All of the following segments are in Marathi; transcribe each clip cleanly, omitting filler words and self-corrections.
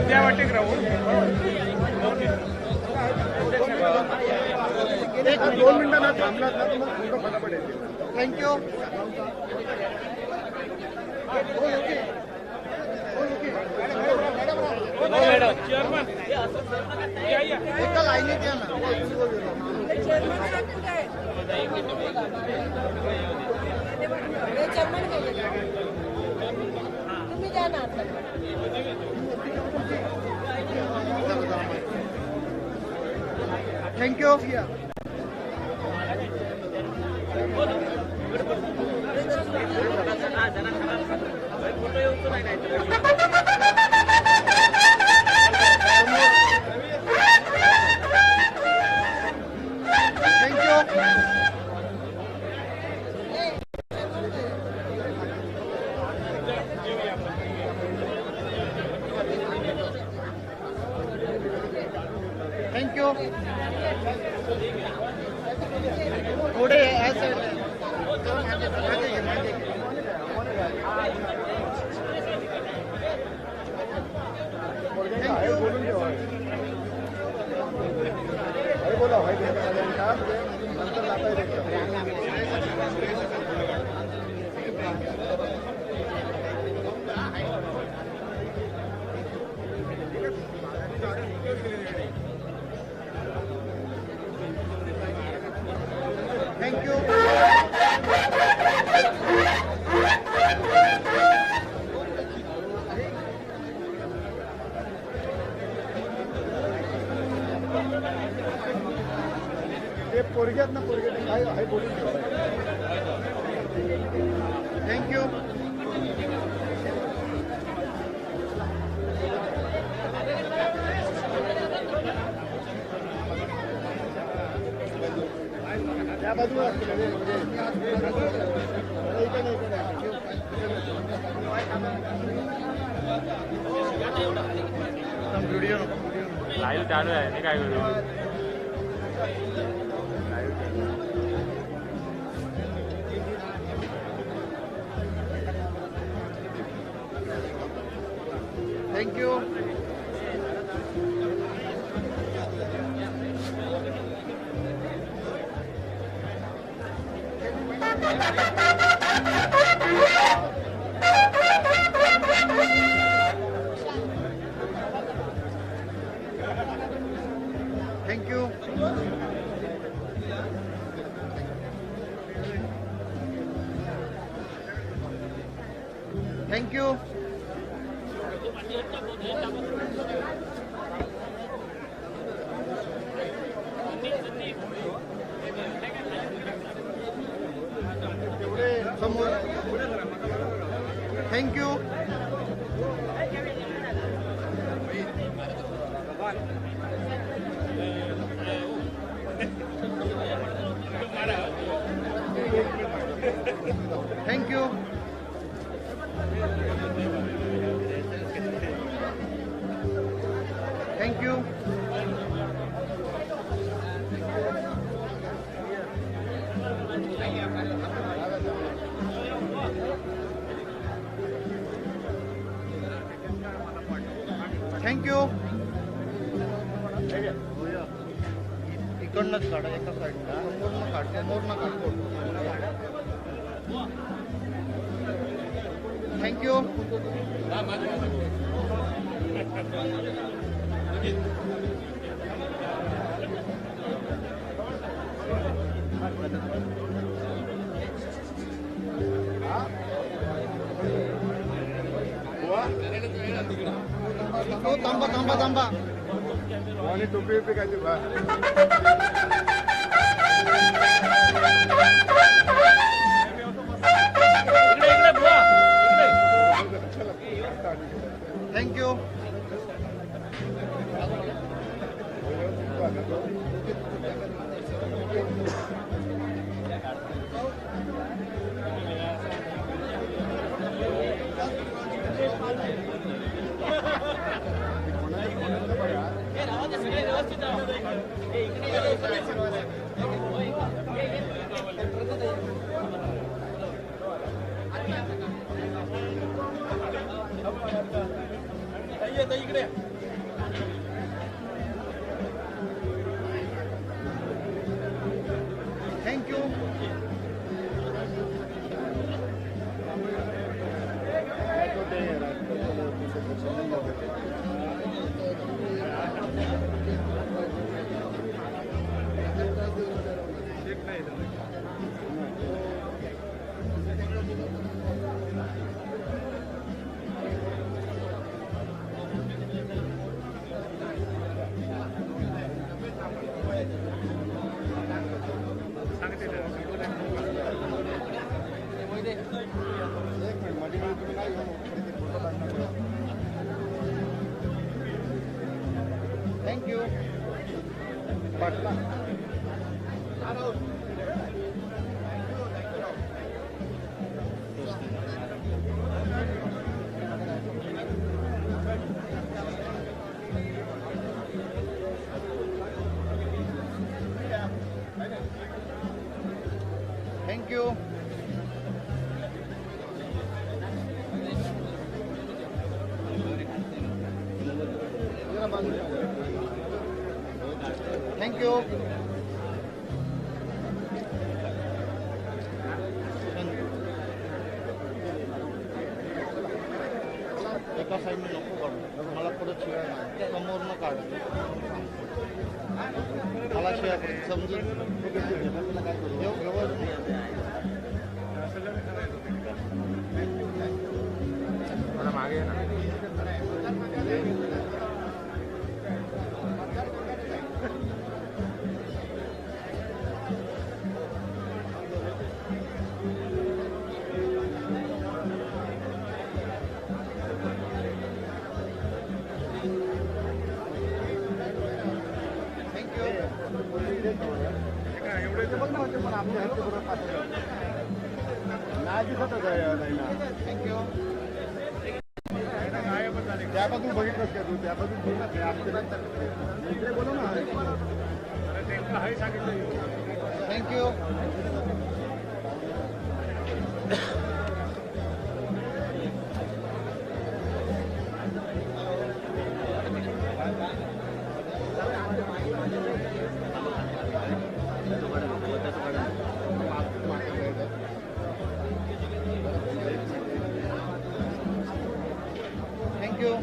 द्या वाटे ग्राउंड. एक 2 मिनिटांना थांबलात ना तर मग फोटो फटाफट येतील. थँक्यू. चेअरमन एका लाईनीत या ना. तुम्ही द्या ना आता. थँक्यू. थँक्यू. पुढे या साईडला. बोला भाई नंतर जाता थँक्यू. ते पोरग्यात ना पोरगे काय आहे बोलून थँक्यू. त्या बाजूला लाईव्ह चालू आहे मी काय करू. थँक्यू. थँक्यू. थँक्यू. समोर थँक्यू. थँक्यू. थँक्यू. थँक्यू. इकडनंच काढा एका साईडला. समोरनं काढ. समोरनं काढतो. थँक्यू. थांबा थांबा थांबा. आणि टोपी काय ते बा. थँक्यू. इकडे वाटला. थँक्यू. थँक्यू. एका साईडने नको काढू, मला परत शिवाय नाही समोरनं काढ. मला शिवाय समजून मला मागे ना थँक्यू. त्यापासून बघितलंच का तू? त्यापासून इकडे बोलू ना. Thank you. Thank you. Thank you.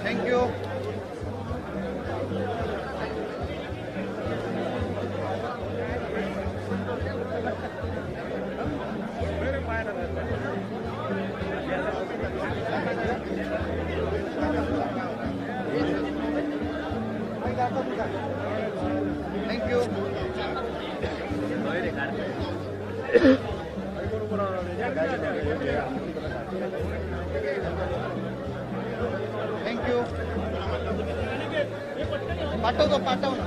Thank you. Thank you. Thank you. पाठवतो पाठव ना.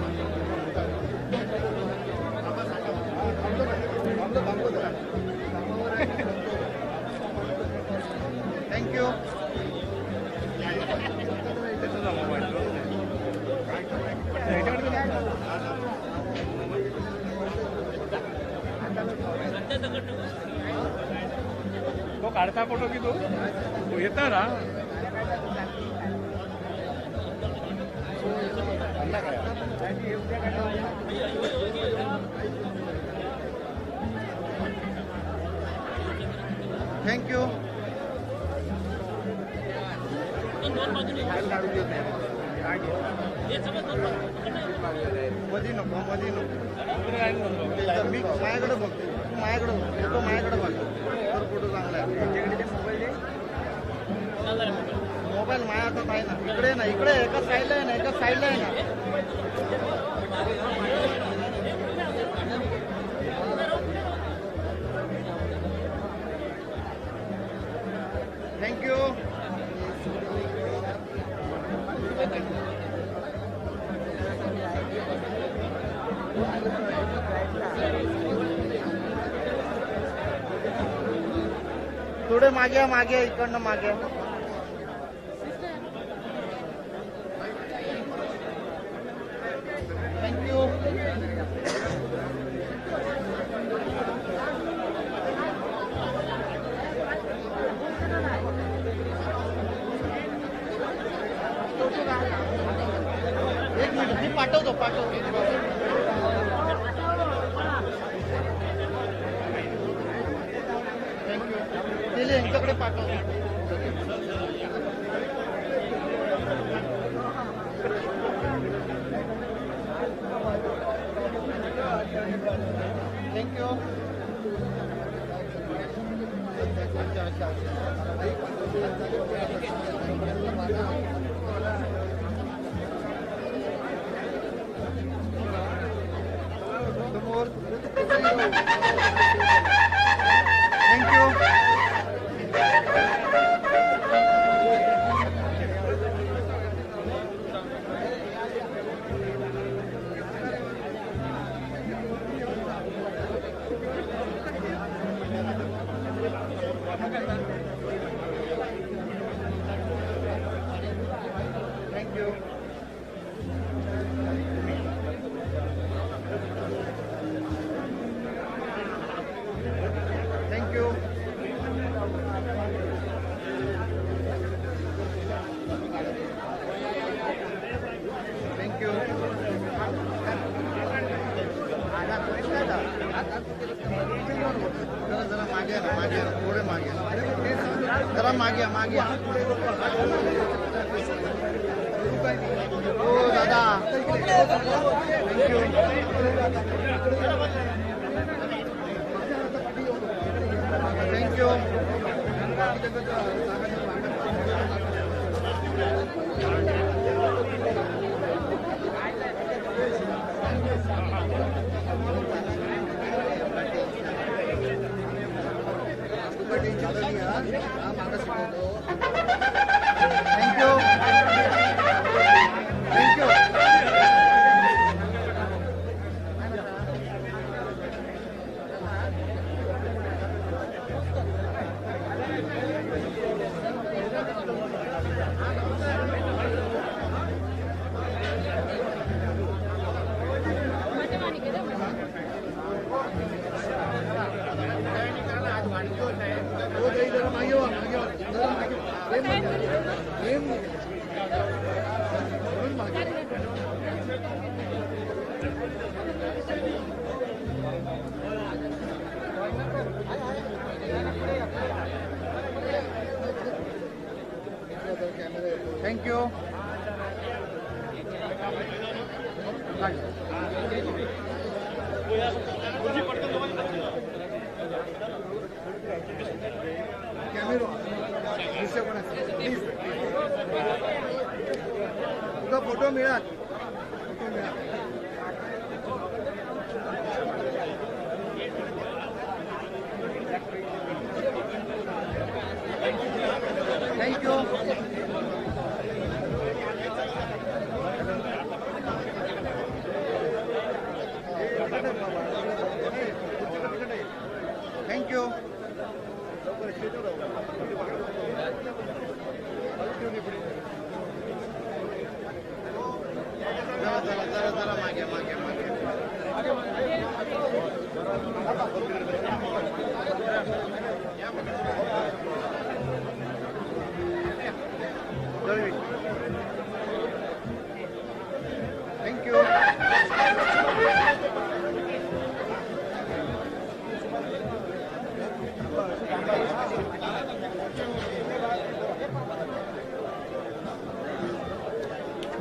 थँक्यू. तो काढता फोटो की तू येता ना. थँक्यू. मधी नको मधी नको. मी माझ्याकडे बघतो, तू माझ्याकडे बघतो, तो माझ्याकडे बघतो. तर फोटो चांगला आहे. मोबाईल माझ्या हातात आहे ना. इकडे ना, इकडे एका साईडला आहे ना, एका साईडला आहे ना. थँक्यू. थोडे मागे मागे इकडनं मागे. थँक्यू. एक मिनिट मी पाठवतो थँक्यू. दिले यांच्याकडे पाठवतो. जरा मागे मागे हो दादा thank you thank you please Tuka photo मिळात थँक्यू थँक्यू जरा मागे मागे मागे थँक्यू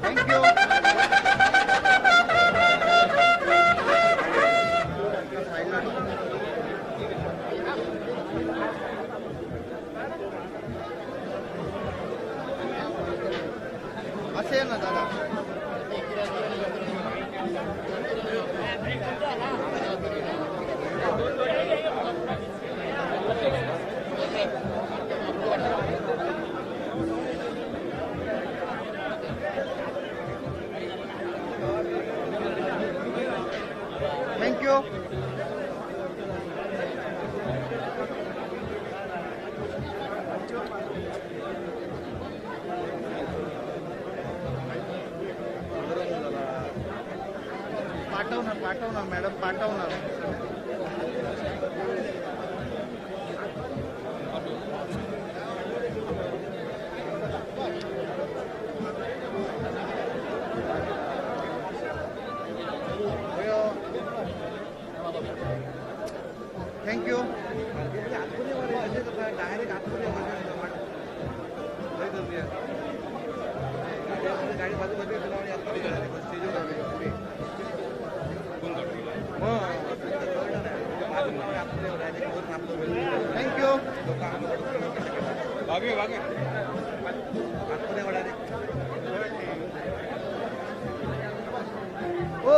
थँक्यू असे ना दादा थँक्यू पाठवणार मॅडम पाठवणार थँक्यू डायरेक्ट आतमध्ये गाडी बाजूमध्ये स्टेजवर वागे वागे आतमध्ये वळा रे. हो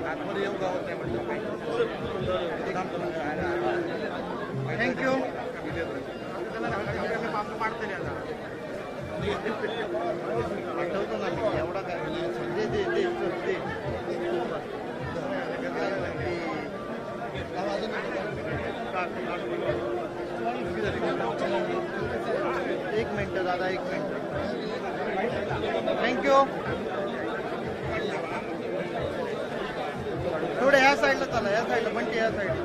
आतमध्ये येऊ गावात नाही म्हटलं थँक्यू. आठवतो ना मी एवढा काय दे दे दे दे. एक मिनिट दादा एक मिनिट. थँक्यू. थोडं ह्या साईडला चला ह्या साईडला बंटी ह्या साईडला.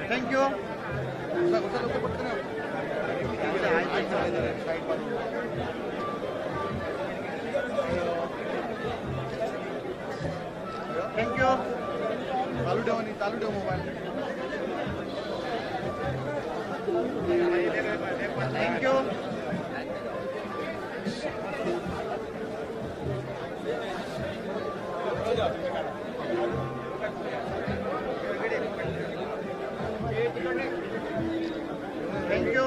थँक्यू. थँक्यू. चालू ठेव mobile. Thank you. Thank you.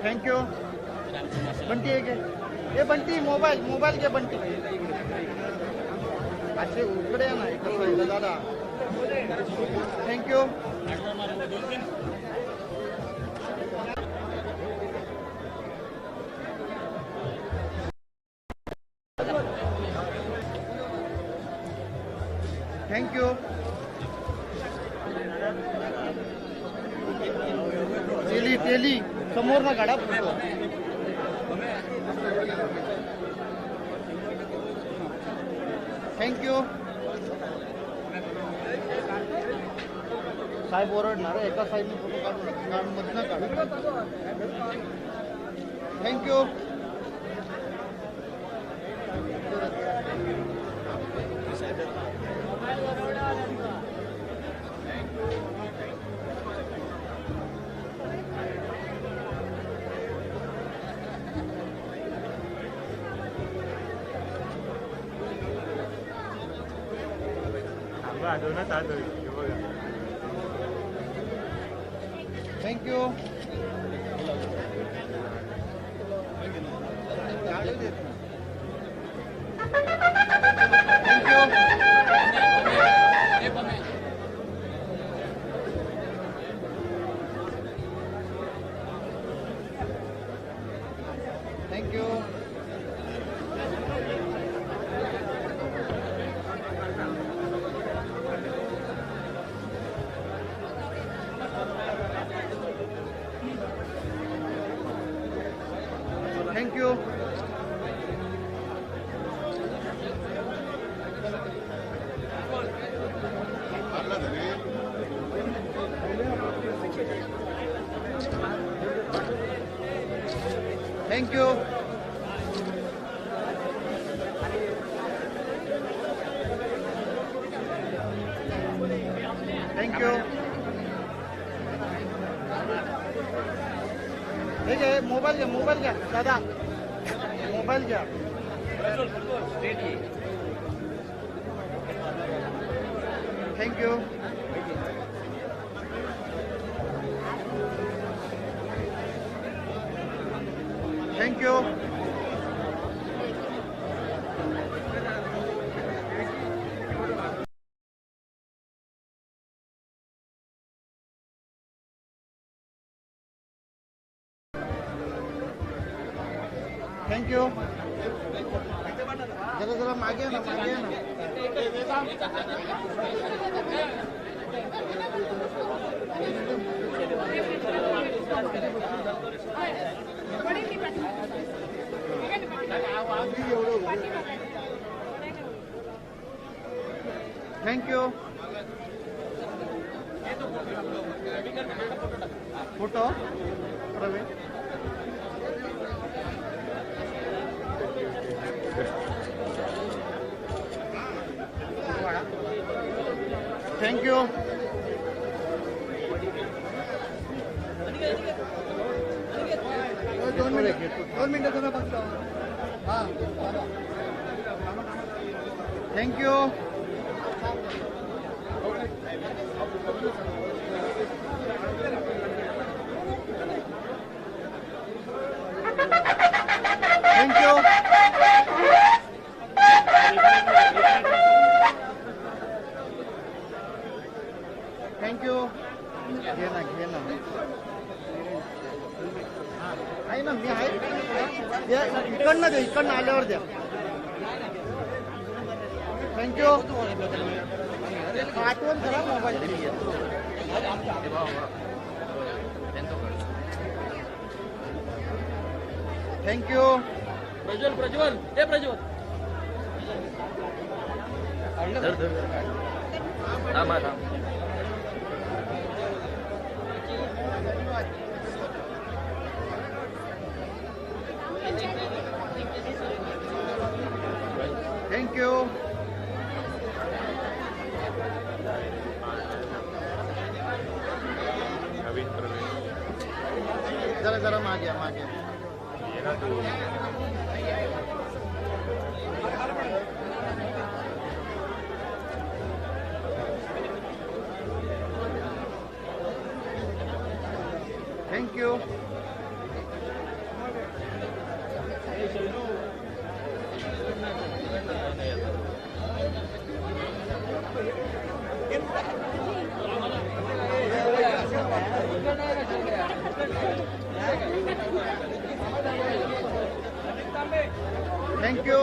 Thank you. Bunty आहे हे बंटी मोबाईल घे बंटी. असे उकडे ना इकडे दादा. थँक्यू. थँक्यू. तेली समोर ना गाडा. थँक्यू. साहेब ओरडणार एका साईडने फोटो काढून मधनं काढू. Thank you. Thank you. Thank you. Thank you. Thank you. Thank you. ठीक आहे मोबाईल घ्या दादा. मोबाईल घ्या. थँक्यू. थँक्यू. थँक्यू. जरा मागे ना थँक्यू. फोटो प्रवीण. थँक्यू. दोन मिनिटं तुम्ही फक्त. हां थँक्यू. थँक्यू. थँक्यू. घे ना घे ना. आहे ना मी आहे. इकडनं द्या इकडनं आल्यावर द्या. थँक्यू. आठवण करा मोबाईल. थँक्यू. प्रज्वल प्रज्वल हे प्रज्वल थांबा थांब. थँक्यू. नवीन प्रवेश जरा जरा मागे मागे. ये ना तू. थँक्यू. थँक्यू.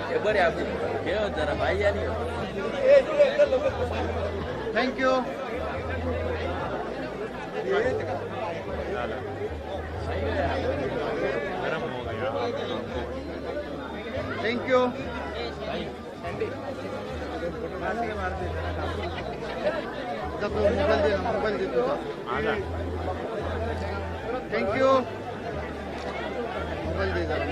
हे बरे आपली हे जरा बाई आली. थँक्यू. झालं. गरम हो गया. थँक्यू. मोबाईल दे ना मोबाईल दे तुझा. आला. थँक्यू. मोबाईल दे जरा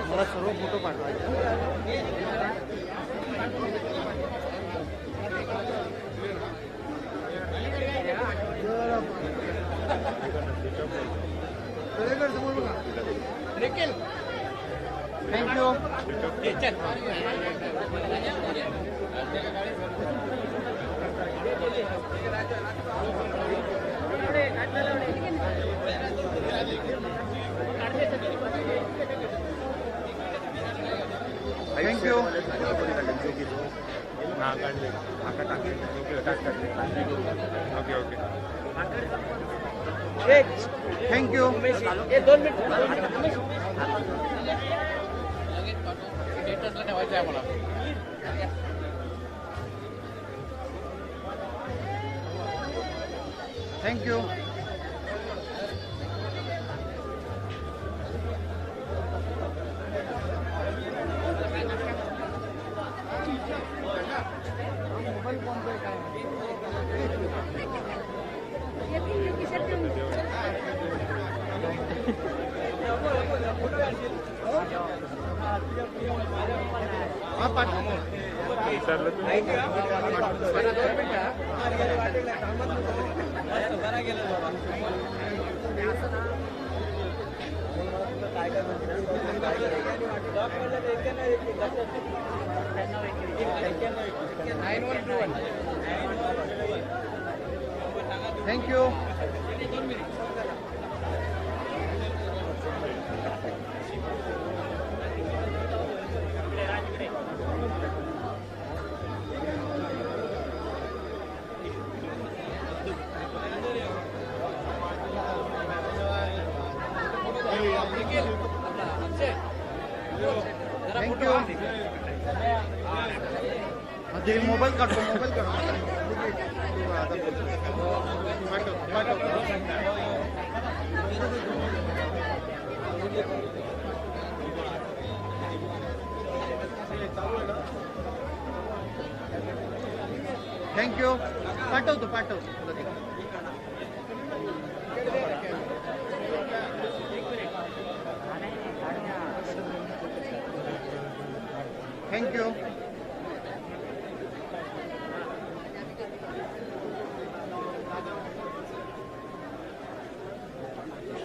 मला सर्व फोटो पाठवायचे. थँक्यू. थँक्यू. हा काढले. आका टाकले. ओके टाकले. Okay okay. थँक्यू. हे 2 मिनिट स्टेटसला ठेवायचं आहे मला. थँक्यू. हा पाठवा. विसरलं तू. थँक्यू. थँक्यू. दे मोबाईल काढतो मोबाईल काढतो. थँक्यू. पाठवतो लगेच. थँक्यू.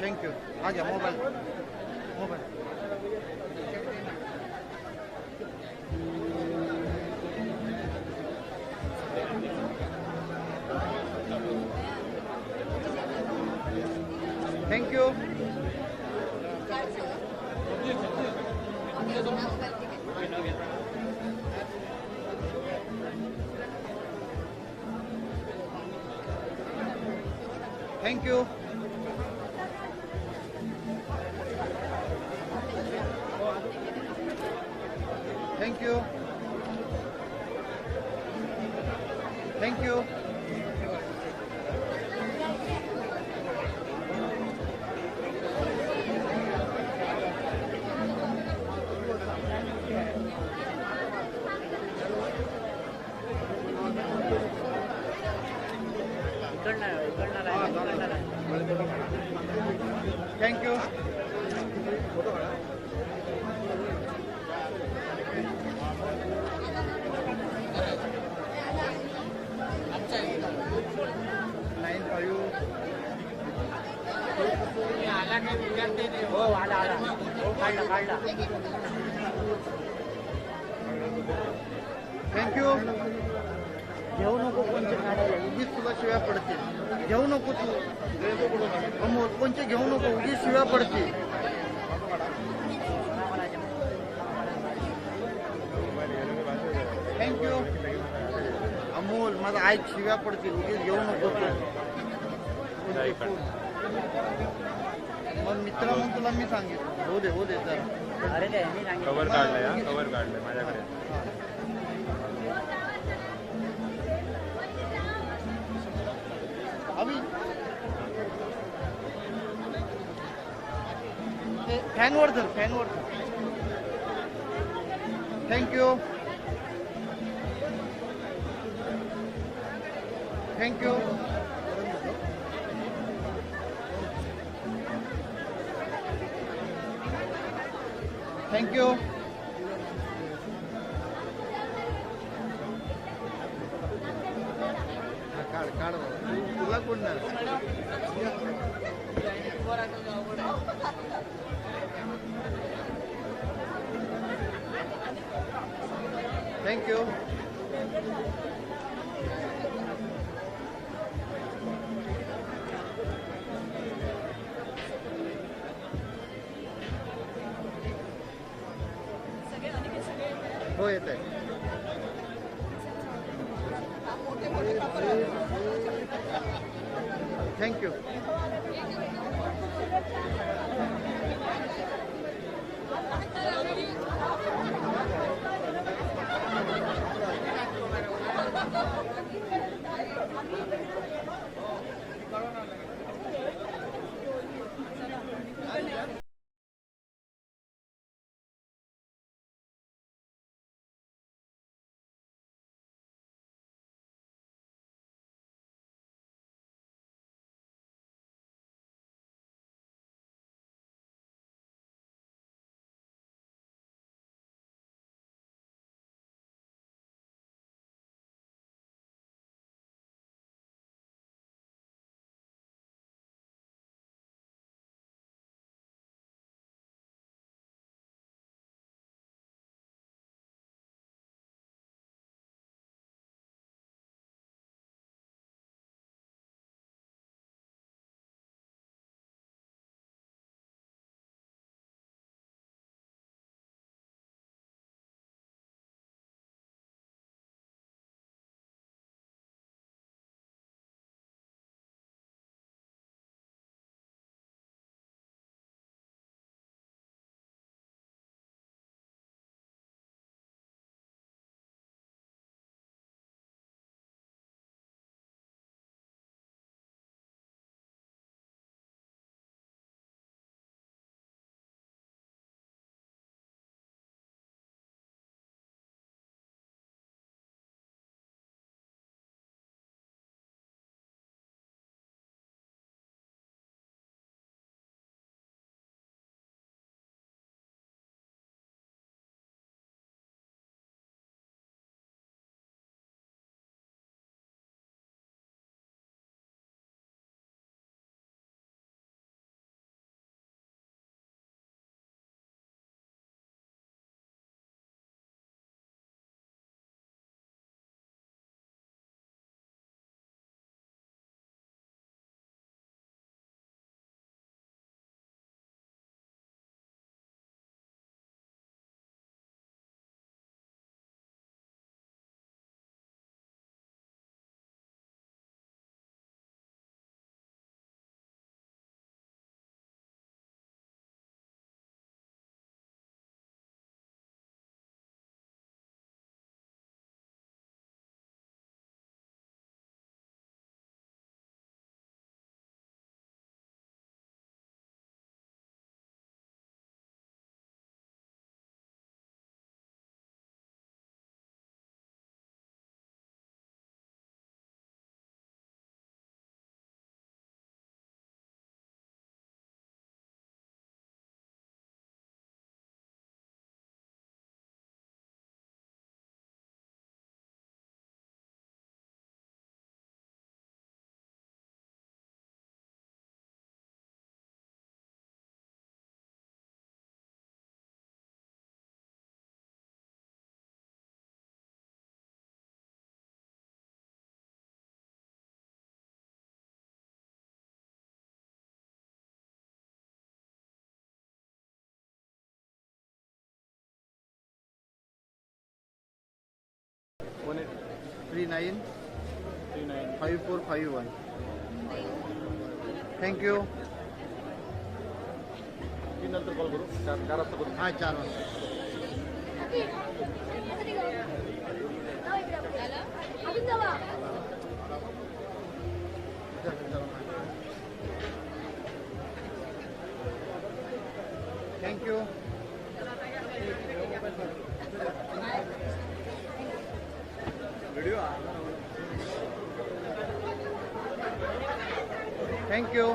थँक्यू. हा घ्या mobile. Thank you. Thank you. Thank you. Thank you. Thank you. Thank you. घेऊ नको कोणचे उगीच तुला शिव्या पडतील. घेऊ नको तू अमोल, कोणचे घेऊ नको उगीच शिव्या पडतील. थँक्यू. अमोल माझा ऐक, शिव्या पडतील उगीच घेऊ नको तू. मग मित्र म्हणून तुला मी सांगितलं होऊ दे जरा. अरे कवर काढलंय, कवर काढलंय माझ्याकडे. फॅनवर धर. थँक्यू. थँक्यू. थँक्यू. काढ तुला कोण थँक्यू. हो येत आहे. थँक्यू. 18395451. थँक्यू. मी नंतर कॉल करू 4 वाजता करू. हां 4 वाजता. थँक्यू. थँक्यू.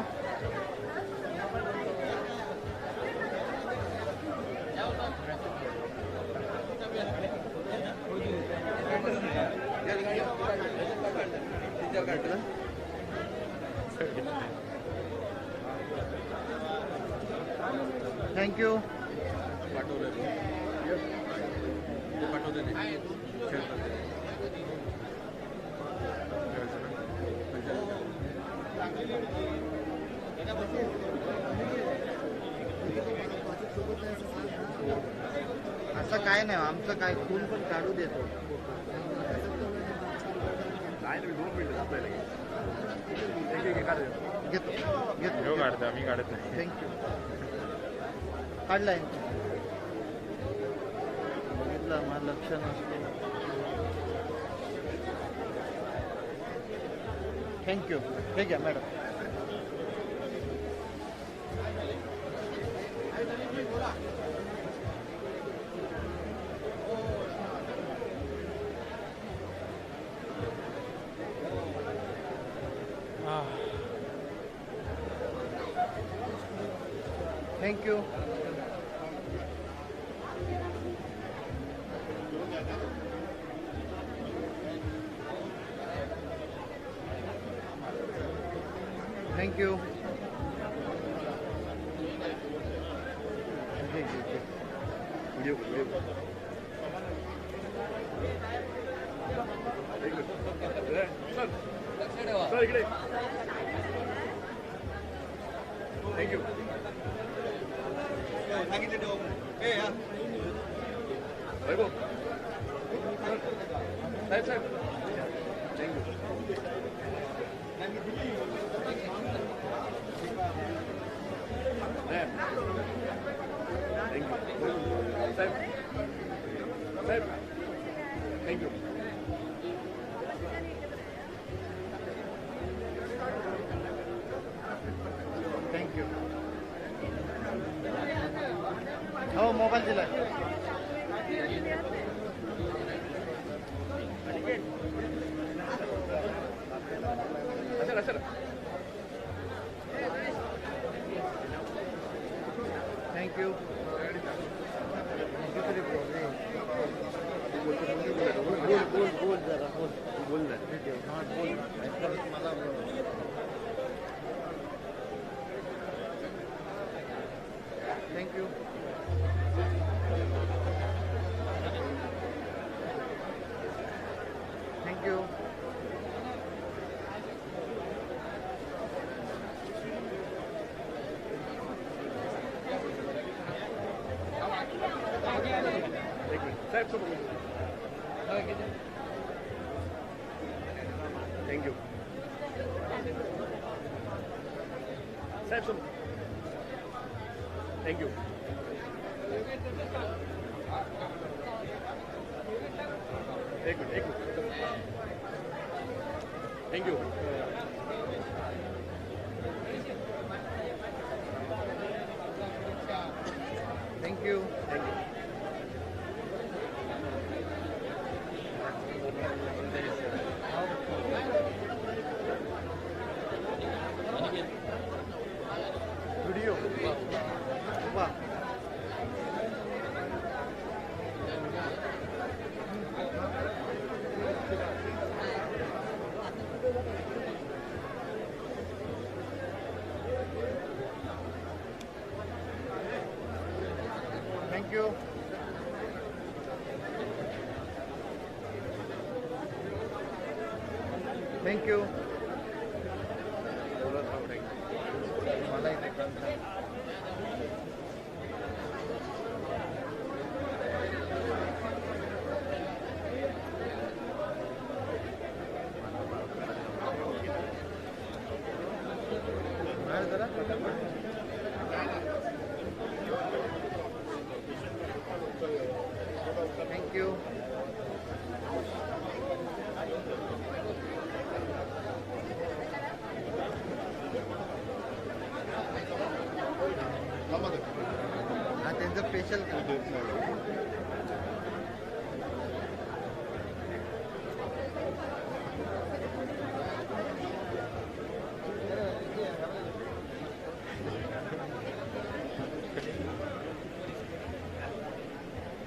थँक्यू. असं काय नाही आमचं काय खून पण काढू देतो. घेतो घेतो काढतो आम्ही काढत नाही. थँक्यू. काढलाय बघितलं मला लक्ष नसतं. थँक्यू. ठीक आहे मॅडम. थँक्यू. थँक्यू. थँक्यू. साहेब थँक्यू. थँक्यू. हो मोबाईल दिला. थँक्यू. बोल जरा बोल ना. हां बोल मला बोल. थँक्यू. थँक्यू. साहेब सोबत थँक्यू. साहेब सोबत थँक्यू. एक मिनिट थँक्यू. थँक्यू. व्हिडिओ वा. थँक्यू. थँक्यू. मला इथे थँक्यू. हा त्यांचं स्पेशल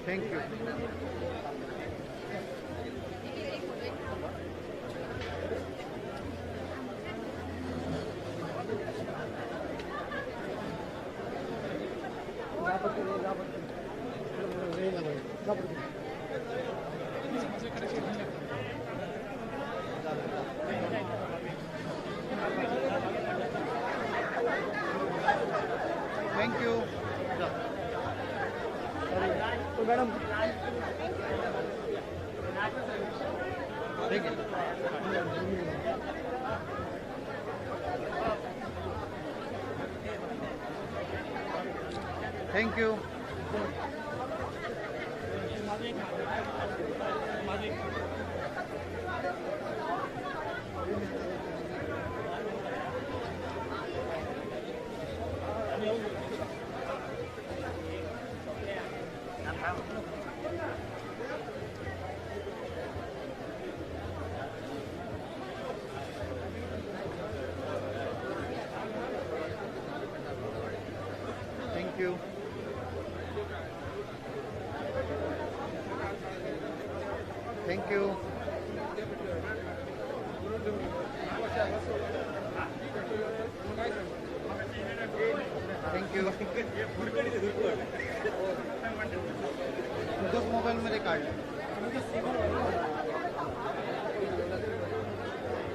थँक्यू. थँक्यू. मॅडम ठीक आहे. थँक्यू. थँक्यू. थँक्यू. थँक्यू. तुझ्याच मोबाईलमध्ये काढलं.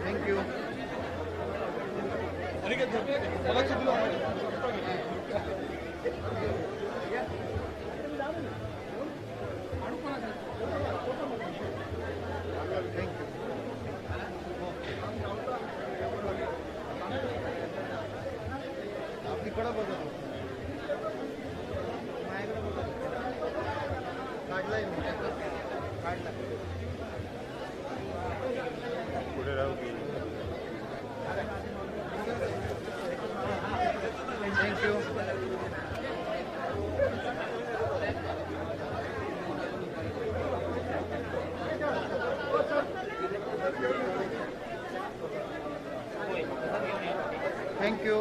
थँक्यू. आपलीकडं बघत होतो. माझ्याकडे बघत काढलाय मी काढला. पुढे राहू की थँक्यू. थँक्यू.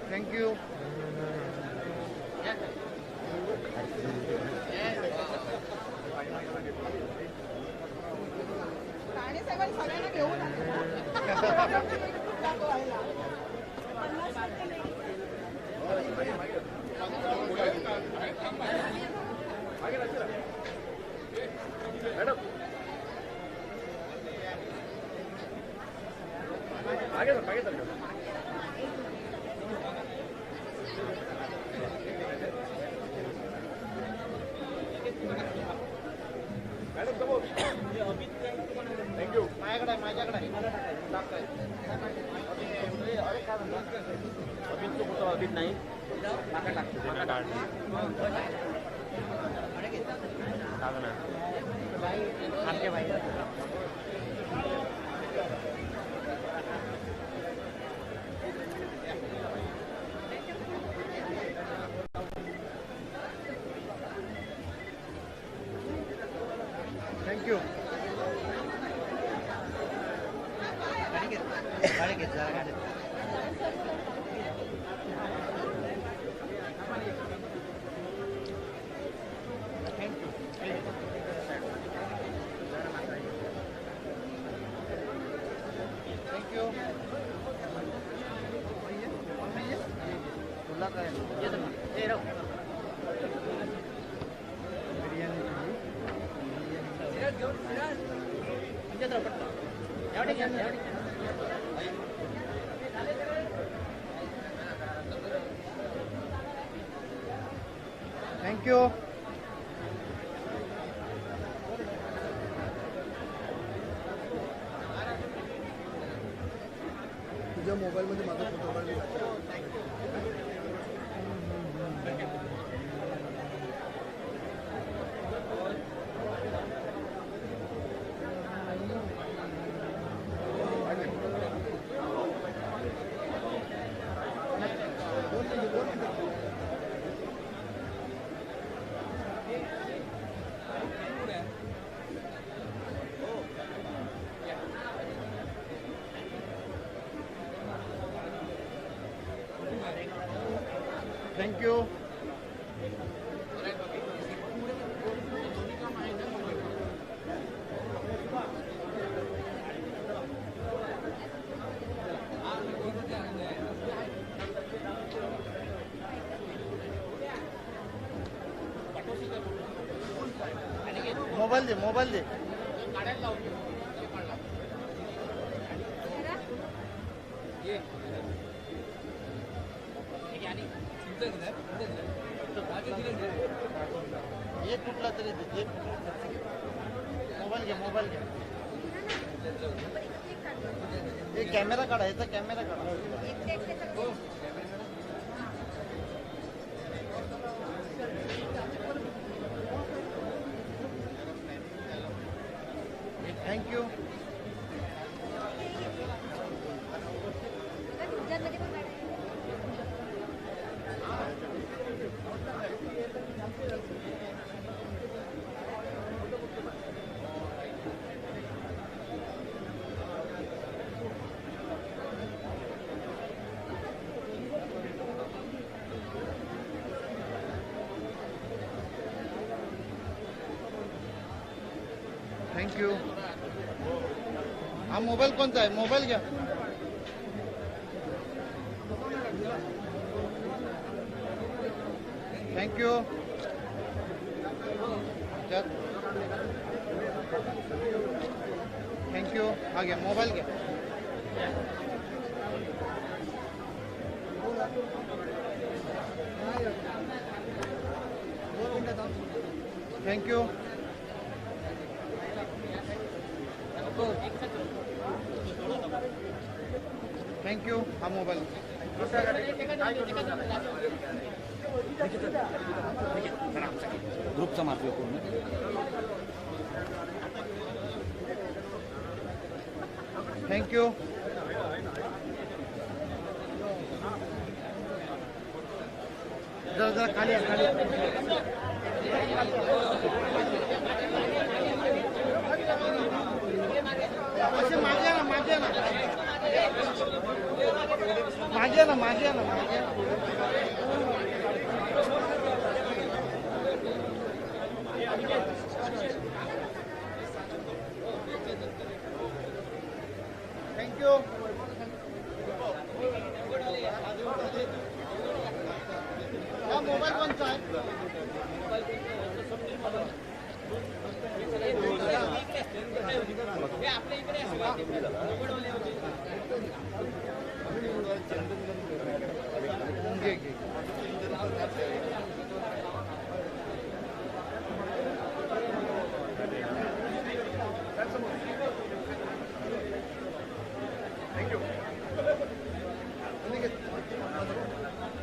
थँक्यू. सगळ्यांना घेऊन मॅडम मागे सर मागे सर मॅडम समोर थँक्यू. माझ्याकडे आहे, माझ्याकडे आहे. अभित तो होता अभित नाही टाका टाकतो त्यांना काढ टाक ना. आपके भाई थँक्यू. गाडी घेत जरा गाडी. थँक्यू. थँक्यू. तुला काय बिर्याणी थँक्यू. तुझ्या मोबाईलमध्ये माझा फोटो काढला. थँक्यू. मोबाईल दे, मोबाईल दे. एक कुठला तरी दे. एक मोबाईल घ्या, मोबाईल घ्या. एक कॅमेरा काढा, याचा कॅमेरा काढा. थँक्यू. थँक्यू. हा मोबाईल कोणता आहे? मोबाईल घ्या. थँक्यू. थँक्यू. हा घ्या, मोबाईल घ्या. थँक्यू. थँक्यू. हा मोबाईल. ग्रुपचा मार्ग पूर्ण. थँक्यू. जरा जरा खाली या, खाली या. असे मागे या ना, मागे या ना. मागे या ना, मागे या ना, मागे या ना. थँक्यू. हा मोबाईल कोणता आहे? घे, घे.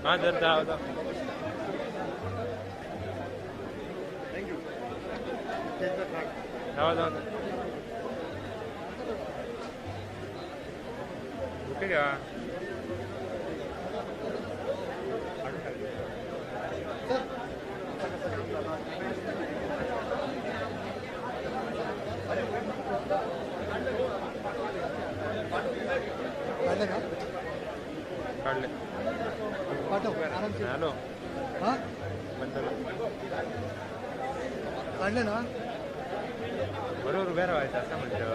हां जर जाऊ जा. थँक्यू. त्याचं काढ. जाऊ जाऊ कुठे घ्या. काढलं का? काढले. पाठव आरामशीर. हॅलो. हां बंद. काढलं ना? बरोबर उभ्या राहायचं असं म्हणतं.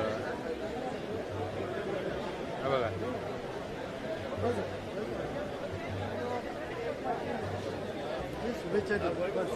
हा बघा. शुभेच्छा देतो. बस.